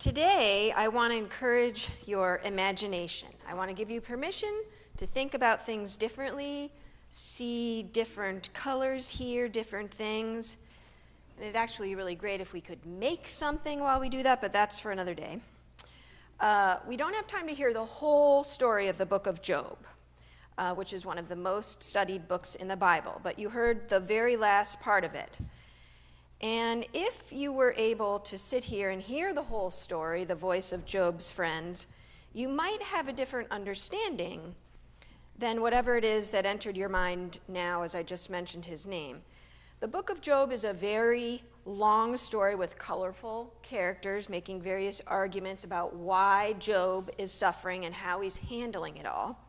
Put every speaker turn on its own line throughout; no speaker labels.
Today, I want to encourage your imagination. I want to give you permission to think about things differently, see different colors, hear different things. And it'd actually be really great if we could make something while we do that, but that's for another day. We don't have time to hear the whole story of the book of Job, which is one of the most studied books in the Bible, but you heard the very last part of it. And if you were able to sit here and hear the whole story, the voice of Job's friends, you might have a different understanding than whatever it is that entered your mind now as I just mentioned his name. The book of Job is a very long story with colorful characters making various arguments about why Job is suffering and how he's handling it all.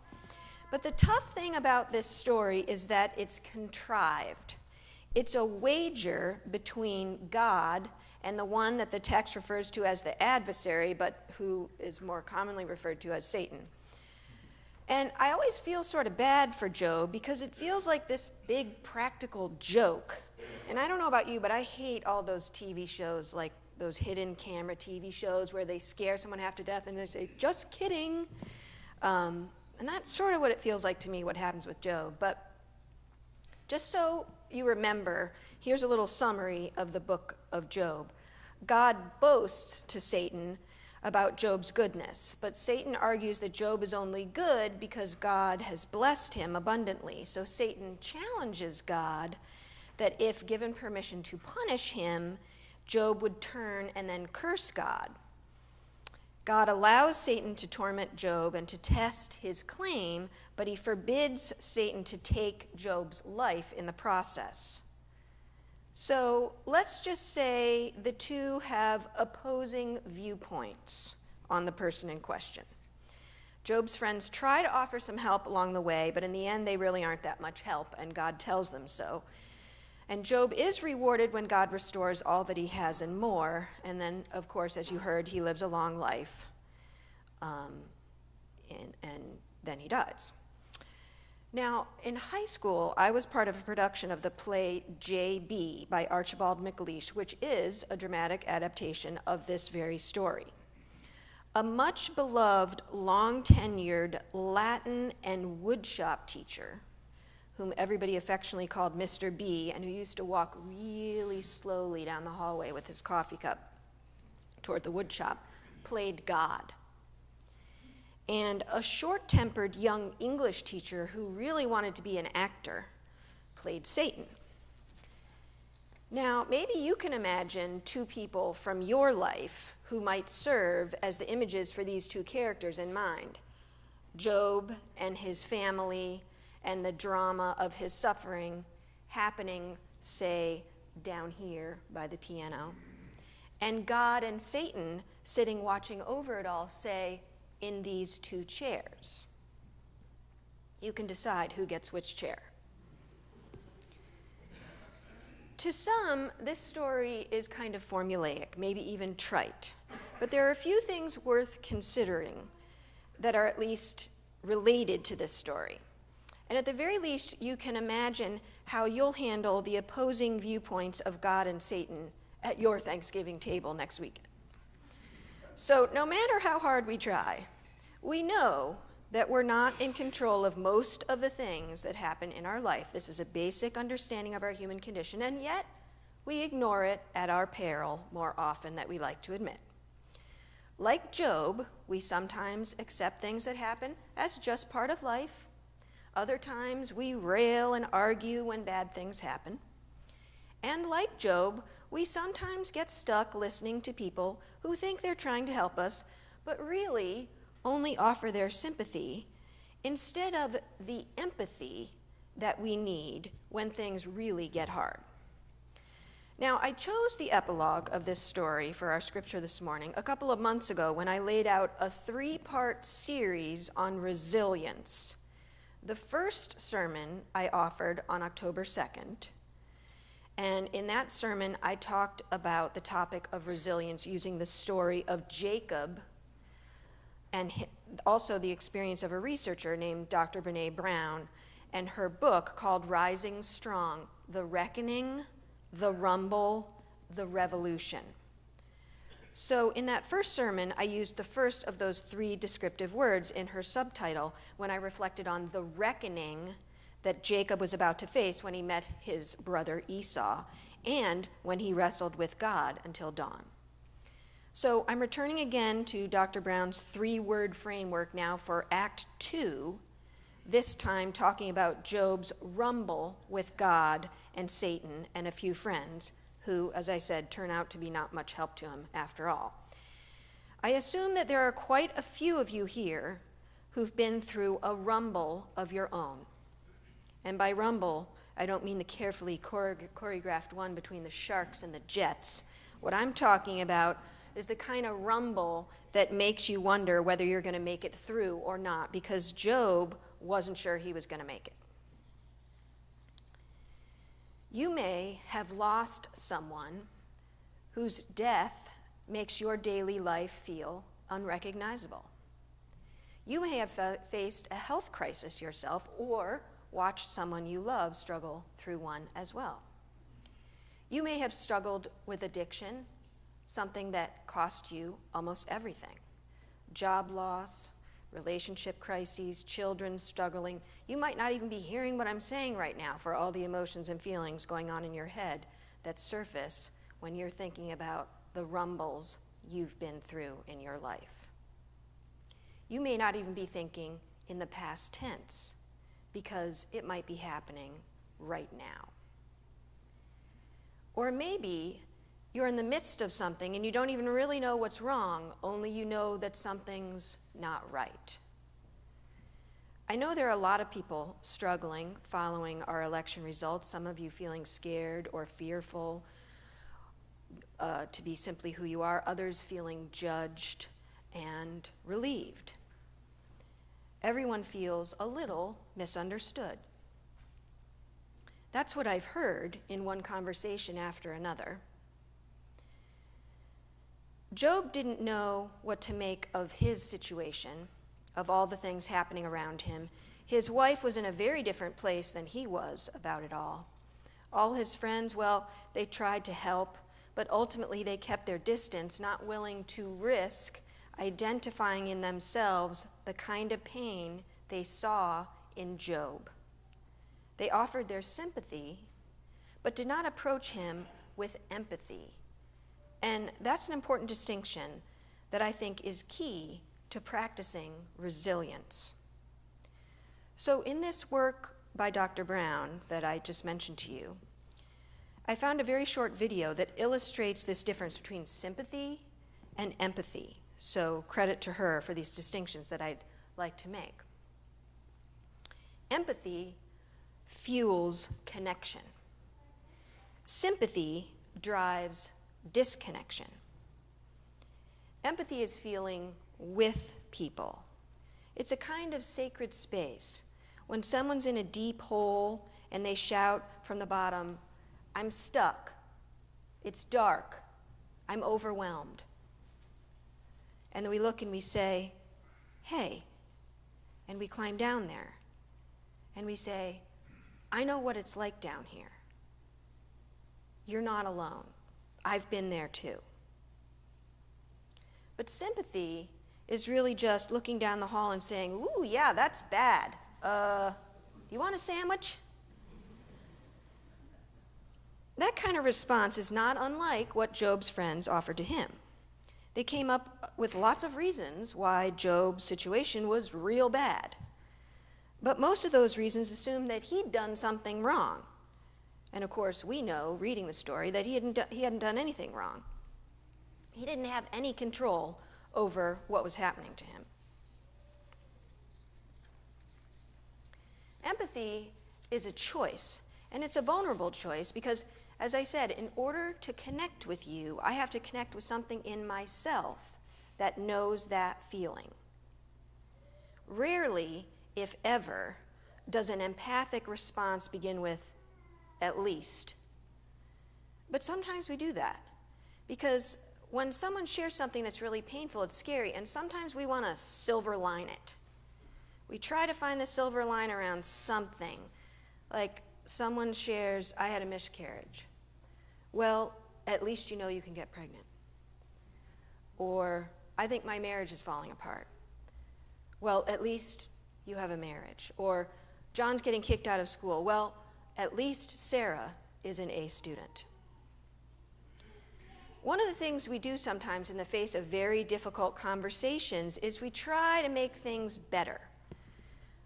But the tough thing about this story is that it's contrived. It's a wager between God and the one that the text refers to as the adversary, but who is more commonly referred to as Satan. And I always feel sort of bad for Job because it feels like this big practical joke. And I don't know about you, but I hate all those TV shows, like those hidden camera TV shows where they scare someone half to death and they say, just kidding. And that's sort of what it feels like to me, what happens with Job. But just so you remember, here's a little summary of the book of Job. God boasts to Satan about Job's goodness, but Satan argues that Job is only good because God has blessed him abundantly. So Satan challenges God that if given permission to punish him, Job would turn and then curse God. God allows Satan to torment Job and to test his claim, but he forbids Satan to take Job's life in the process. So let's just say the two have opposing viewpoints on the person in question. Job's friends try to offer some help along the way, but in the end they really aren't that much help, and God tells them so. And Job is rewarded when God restores all that he has and more. And then, of course, as you heard, he lives a long life. And then he dies. Now, in high school, I was part of a production of the play J.B. by Archibald MacLeish, which is a dramatic adaptation of this very story. A much beloved, long-tenured Latin and woodshop teacher, whom everybody affectionately called Mr. B, and who used to walk really slowly down the hallway with his coffee cup toward the woodshop, played God. And a short-tempered young English teacher who really wanted to be an actor played Satan. Now, maybe you can imagine two people from your life who might serve as the images for these two characters in mind. Job and his family, and the drama of his suffering happening, say, down here by the piano. And God and Satan sitting watching over it all, say, in these two chairs. You can decide who gets which chair. To some, this story is kind of formulaic, maybe even trite. But there are a few things worth considering that are at least related to this story. And at the very least, you can imagine how you'll handle the opposing viewpoints of God and Satan at your Thanksgiving table next weekend. So no matter how hard we try, we know that we're not in control of most of the things that happen in our life. This is a basic understanding of our human condition, and yet we ignore it at our peril more often than we like to admit. Like Job, we sometimes accept things that happen as just part of life. Other times we rail and argue when bad things happen. And like Job, we sometimes get stuck listening to people who think they're trying to help us, but really only offer their sympathy instead of the empathy that we need when things really get hard. Now, I chose the epilogue of this story for our scripture this morning a couple of months ago when I laid out a 3-part series on resilience. The first sermon I offered on October 2nd, and in that sermon I talked about the topic of resilience using the story of Jacob and also the experience of a researcher named Dr. Brene Brown and her book called Rising Strong, The Reckoning, The Rumble, The Revolution. So in that first sermon, I used the first of those 3 descriptive words in her subtitle when I reflected on the reckoning that Jacob was about to face when he met his brother Esau and when he wrestled with God until dawn. So I'm returning again to Dr. Brown's 3-word framework now for Act II, this time talking about Job's rumble with God and Satan and a few friends, who, as I said, turn out to be not much help to him after all. I assume that there are quite a few of you here who've been through a rumble of your own. And by rumble, I don't mean the carefully choreographed one between the Sharks and the Jets. What I'm talking about is the kind of rumble that makes you wonder whether you're going to make it through or not, because Job wasn't sure he was going to make it. You may have lost someone whose death makes your daily life feel unrecognizable. You may have faced a health crisis yourself or watched someone you love struggle through one as well. You may have struggled with addiction, something that cost you almost everything. Job loss, relationship crises, children struggling. You might not even be hearing what I'm saying right now for all the emotions and feelings going on in your head that surface when you're thinking about the rumbles you've been through in your life. You may not even be thinking in the past tense because it might be happening right now. Or maybe you're in the midst of something and you don't even really know what's wrong, only you know that something's not right. I know there are a lot of people struggling following our election results, some of you feeling scared or fearful to be simply who you are, others feeling judged and relieved. Everyone feels a little misunderstood. That's what I've heard in one conversation after another. Job didn't know what to make of his situation, of all the things happening around him. His wife was in a very different place than he was about it all. All his friends, well, they tried to help, but ultimately they kept their distance, not willing to risk identifying in themselves the kind of pain they saw in Job. They offered their sympathy, but did not approach him with empathy. And that's an important distinction that I think is key to practicing resilience. So in this work by Dr. Brown that I just mentioned to you, I found a very short video that illustrates this difference between sympathy and empathy. So credit to her for these distinctions that I'd like to make. Empathy fuels connection. Sympathy drives disconnection. Empathy is feeling with people. It's a kind of sacred space. When someone's in a deep hole and they shout from the bottom, "I'm stuck, it's dark, I'm overwhelmed." And then we look and we say, "Hey," and we climb down there and we say, "I know what it's like down here. You're not alone. I've been there too." But sympathy is really just looking down the hall and saying, "Ooh, yeah, that's bad. You want a sandwich?" That kind of response is not unlike what Job's friends offered to him. They came up with lots of reasons why Job's situation was real bad. But most of those reasons assumed that he'd done something wrong. And of course, we know, reading the story, that he hadn't done anything wrong. He didn't have any control over what was happening to him. Empathy is a choice, and it's a vulnerable choice because, as I said, in order to connect with you, I have to connect with something in myself that knows that feeling. Rarely, if ever, does an empathic response begin with "at least." But sometimes we do that because when someone shares something that's really painful, it's scary, and sometimes we want to silver line it. We try to find the silver line around something. Like someone shares, "I had a miscarriage." Well, at least you know you can get pregnant. Or, I think my marriage is falling apart. Well, at least you have a marriage. Or, John's getting kicked out of school. Well, at least Sarah is an A student. One of the things we do sometimes in the face of very difficult conversations is we try to make things better.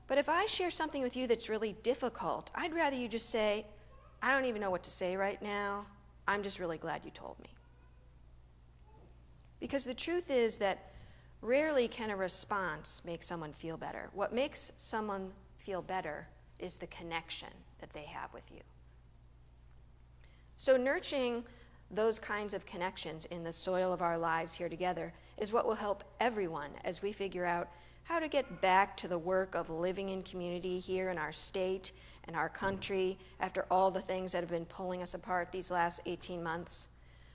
But if I share something with you that's really difficult, I'd rather you just say, I don't even know what to say right now. I'm just really glad you told me. Because the truth is that rarely can a response make someone feel better. What makes someone feel better is the connection that they have with you. So nurturing those kinds of connections in the soil of our lives here together is what will help everyone as we figure out how to get back to the work of living in community here in our state and our country after all the things that have been pulling us apart these last 18 months.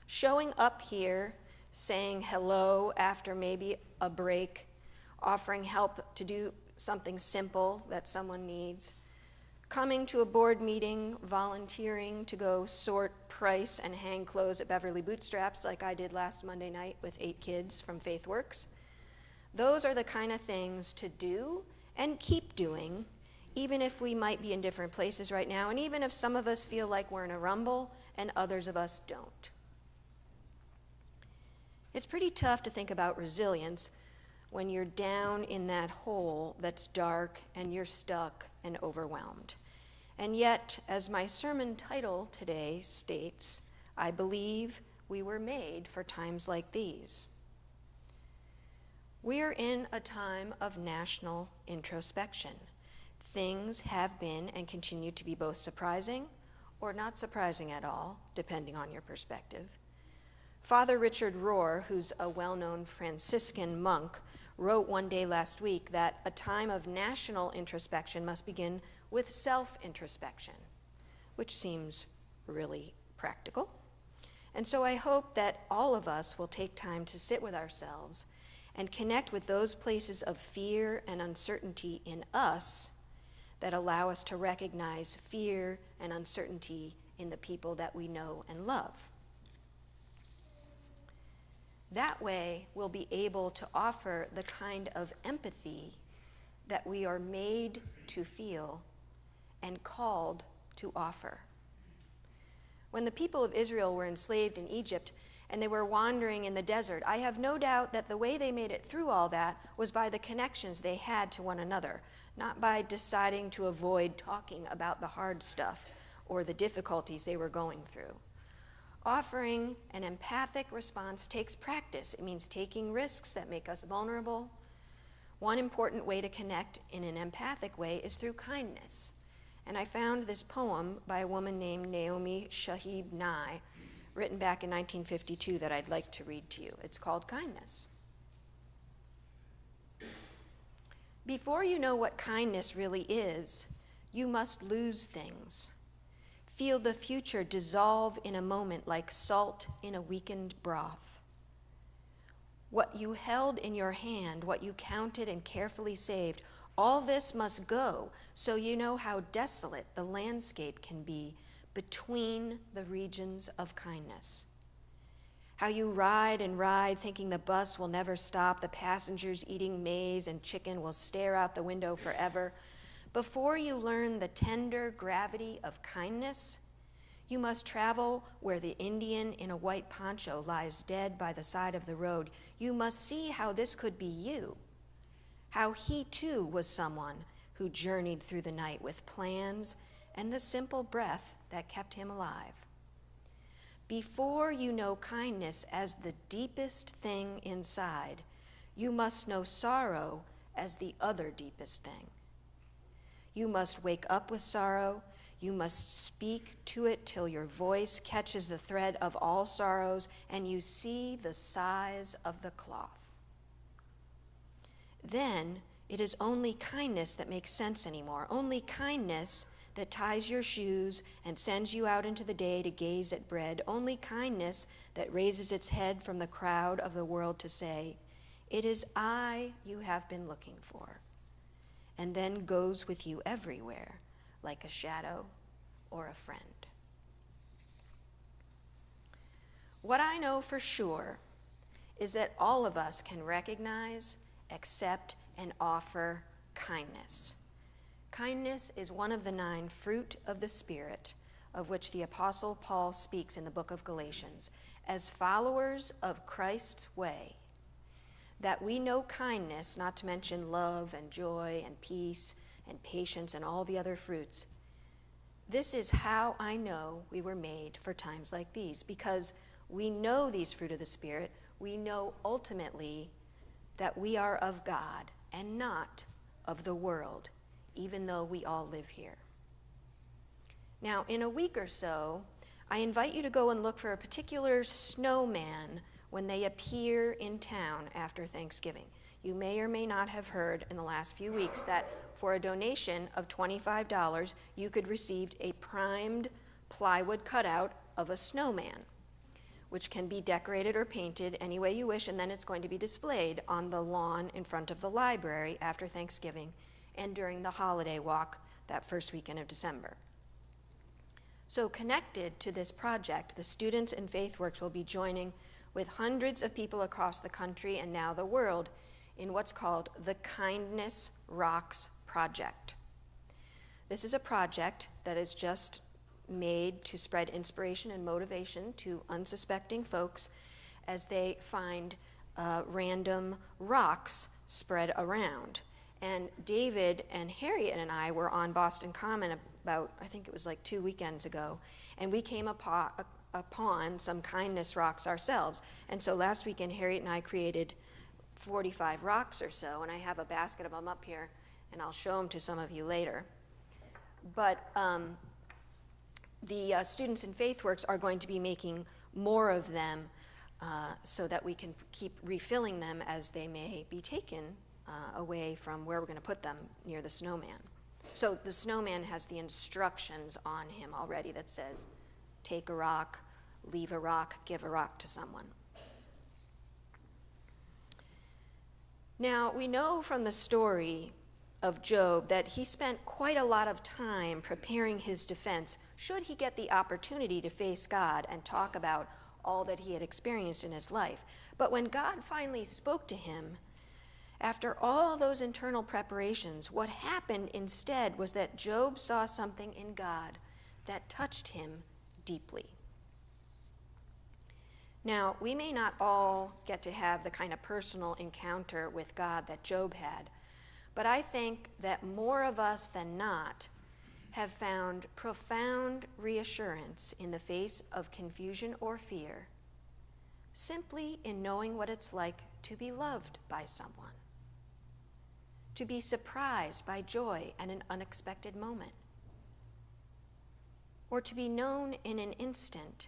Showing up here, saying hello after maybe a break, offering help to do something simple that someone needs, coming to a board meeting, volunteering to go sort, price, and hang clothes at Beverly Bootstraps like I did last Monday night with 8 kids from FaithWorks. Those are the kind of things to do and keep doing, even if we might be in different places right now, and even if some of us feel like we're in a rumble and others of us don't. It's pretty tough to think about resilience when you're down in that hole that's dark and you're stuck and overwhelmed. And yet, as my sermon title today states, I believe we were made for times like these. We are in a time of national introspection. Things have been and continue to be both surprising or not surprising at all, depending on your perspective. Father Richard Rohr, who's a well-known Franciscan monk, wrote one day last week that a time of national introspection must begin with self-introspection, which seems really practical. And so I hope that all of us will take time to sit with ourselves and connect with those places of fear and uncertainty in us that allow us to recognize fear and uncertainty in the people that we know and love. That way, we'll be able to offer the kind of empathy that we are made to feel and called to offer. When the people of Israel were enslaved in Egypt and they were wandering in the desert, I have no doubt that the way they made it through all that was by the connections they had to one another, not by deciding to avoid talking about the hard stuff or the difficulties they were going through. Offering an empathic response takes practice. It means taking risks that make us vulnerable. One important way to connect in an empathic way is through kindness. And I found this poem by a woman named Naomi Shihab Nye, written back in 1952, that I'd like to read to you. It's called Kindness. Before you know what kindness really is, you must lose things. Feel the future dissolve in a moment like salt in a weakened broth. What you held in your hand, what you counted and carefully saved, all this must go so you know how desolate the landscape can be between the regions of kindness. How you ride and ride thinking the bus will never stop, the passengers eating maize and chicken will stare out the window forever. Before you learn the tender gravity of kindness, you must travel where the Indian in a white poncho lies dead by the side of the road. You must see how this could be you, how he too was someone who journeyed through the night with plans and the simple breath that kept him alive. Before you know kindness as the deepest thing inside, you must know sorrow as the other deepest thing. You must wake up with sorrow. You must speak to it till your voice catches the thread of all sorrows and you see the size of the cloth. Then it is only kindness that makes sense anymore, only kindness that ties your shoes and sends you out into the day to gaze at bread, only kindness that raises its head from the crowd of the world to say, "It is I you have been looking for," and then goes with you everywhere like a shadow or a friend. What I know for sure is that all of us can recognize, accept, and offer kindness. Kindness is one of the 9 fruit of the Spirit, of which the Apostle Paul speaks in the book of Galatians. As followers of Christ's way, that we know kindness, not to mention love and joy and peace and patience and all the other fruits. This is how I know we were made for times like these, because we know these fruit of the Spirit. We know ultimately that we are of God and not of the world, even though we all live here. Now, in a week or so, I invite you to go and look for a particular snowman when they appear in town after Thanksgiving. You may or may not have heard in the last few weeks that for a donation of $25, you could receive a primed plywood cutout of a snowman, which can be decorated or painted any way you wish, and then it's going to be displayed on the lawn in front of the library after Thanksgiving and during the holiday walk that first weekend of December. So connected to this project, the students in FaithWorks will be joining with hundreds of people across the country and now the world in what's called the Kindness Rocks Project. This is a project that is just made to spread inspiration and motivation to unsuspecting folks as they find random rocks spread around. And David and Harriet and I were on Boston Common about, I think it was like 2 weekends ago, and we came upon some kindness rocks ourselves. And so last weekend, Harriet and I created 45 rocks or so, and I have a basket of them up here, and I'll show them to some of you later. But the students in FaithWorks are going to be making more of them so that we can keep refilling them as they may be taken away from where we're going to put them near the snowman. So the snowman has the instructions on him already that says, take a rock, leave a rock, give a rock to someone. Now, we know from the story of Job that he spent quite a lot of time preparing his defense should he get the opportunity to face God and talk about all that he had experienced in his life. But when God finally spoke to him, after all those internal preparations, what happened instead was that Job saw something in God that touched him deeply. Now, we may not all get to have the kind of personal encounter with God that Job had, but I think that more of us than not have found profound reassurance in the face of confusion or fear, simply in knowing what it's like to be loved by someone, to be surprised by joy at an unexpected moment, or to be known in an instant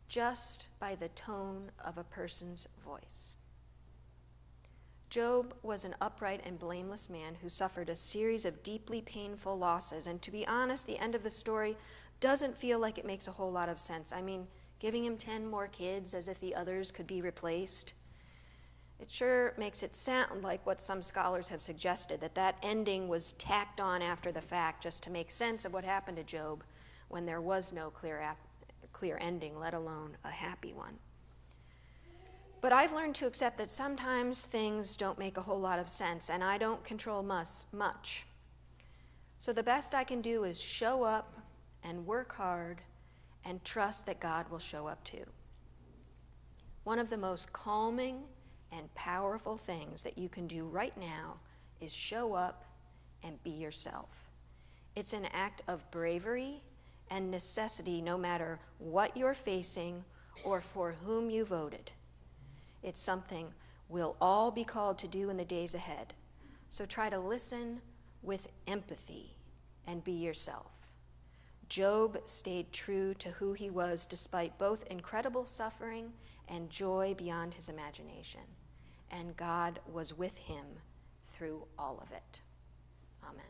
just by the tone of a person's voice. Job was an upright and blameless man who suffered a series of deeply painful losses, and to be honest, the end of the story doesn't feel like it makes a whole lot of sense. I mean, giving him 10 more kids as if the others could be replaced. It sure makes it sound like what some scholars have suggested, that ending was tacked on after the fact just to make sense of what happened to Job when there was no clear ending, let alone a happy one. But I've learned to accept that sometimes things don't make a whole lot of sense, and I don't control much. So the best I can do is show up and work hard and trust that God will show up too. One of the most calming and powerful things that you can do right now is show up and be yourself. It's an act of bravery and necessity no matter what you're facing or for whom you voted. It's something we'll all be called to do in the days ahead. So try to listen with empathy and be yourself. Job stayed true to who he was despite both incredible suffering and joy beyond his imagination. And God was with him through all of it. Amen.